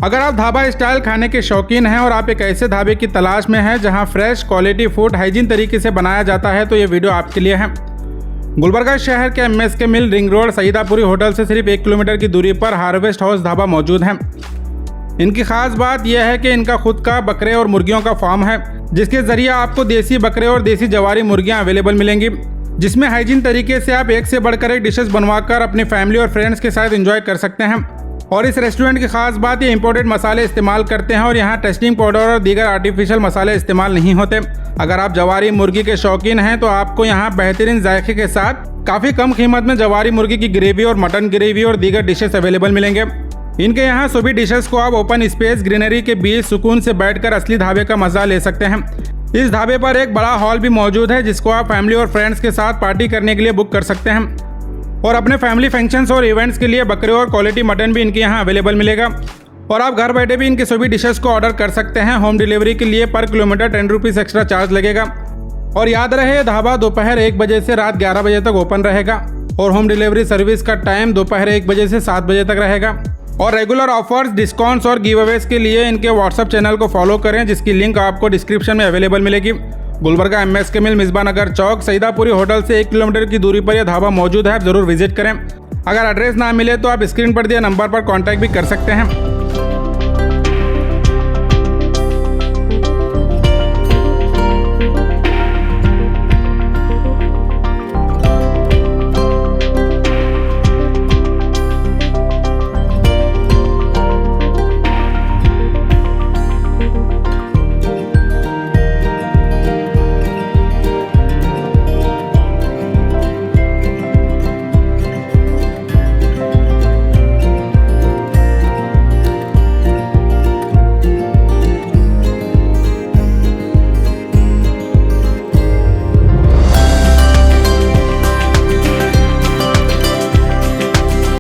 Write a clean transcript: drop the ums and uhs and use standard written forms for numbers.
अगर आप ढाबा स्टाइल खाने के शौकीन हैं और आप एक ऐसे ढाबे की तलाश में हैं जहां फ्रेश क्वालिटी फूड हाइजीन तरीके से बनाया जाता है तो ये वीडियो आपके लिए है। गुलबर्गा शहर के MSK मिल रिंग रोड सईदापुरी होटल से सिर्फ 1 किलोमीटर की दूरी पर हार्वेस्ट हाउस ढाबा मौजूद है। इनकी खास बात यह है कि इनका खुद का बकरे और मुर्गियों का फार्म है, जिसके जरिए आपको देसी बकरे और देसी जवारी मुर्गियां अवेलेबल मिलेंगी, जिसमें हाइजीन तरीके से आप एक से बढ़कर एक डिशेस बनवाकर अपनी फैमिली और फ्रेंड्स के साथ एंजॉय कर सकते हैं। और इस रेस्टोरेंट की खास बात ये इंपोर्टेड मसाले इस्तेमाल करते हैं और यहाँ टेस्टिंग पाउडर और दीगर आर्टिफिशियल मसाले इस्तेमाल नहीं होते। अगर आप जवारी मुर्गी के शौकीन हैं तो आपको यहाँ बेहतरीन जायके के साथ काफ़ी कम कीमत में जवारी मुर्गी की ग्रेवी और मटन ग्रेवी और दीगर डिशेस अवेलेबल मिलेंगे। इनके यहाँ सभी डिशेस को आप ओपन स्पेस ग्रीनरी के बीच सुकून से बैठकर असली ढाबे का मजा ले सकते हैं। इस ढाबे पर एक बड़ा हॉल भी मौजूद है जिसको आप फैमिली और फ्रेंड्स के साथ पार्टी करने के लिए बुक कर सकते हैं। और अपने फैमिली फंक्शंस और इवेंट्स के लिए बकरे और क्वालिटी मटन भी इनके यहाँ अवेलेबल मिलेगा। और आप घर बैठे भी इनके सभी डिशेस को ऑर्डर कर सकते हैं। होम डिलीवरी के लिए पर किलोमीटर 10 रुपीज़ एक्स्ट्रा चार्ज लगेगा। और याद रहे, ढाबा दोपहर 1 बजे से रात 11 बजे तक ओपन रहेगा और होम डिलीवरी सर्विस का टाइम दोपहर 1 बजे से 7 बजे तक रहेगा। और रेगुलर ऑफर्स, डिस्काउंट्स और गिव अवेज के लिए इनके व्हाट्सएप चैनल को फॉलो करें, जिसकी लिंक आपको डिस्क्रिप्शन में अवेलेबल मिलेगी। गुलबर्गा MSK मिल मिसबा नगर चौक सईदापुरी होटल से 1 किलोमीटर की दूरी पर यह ढाबा मौजूद है। आप जरूर विजिट करें। अगर एड्रेस ना मिले तो आप स्क्रीन पर दिए नंबर पर कॉन्टैक्ट भी कर सकते हैं।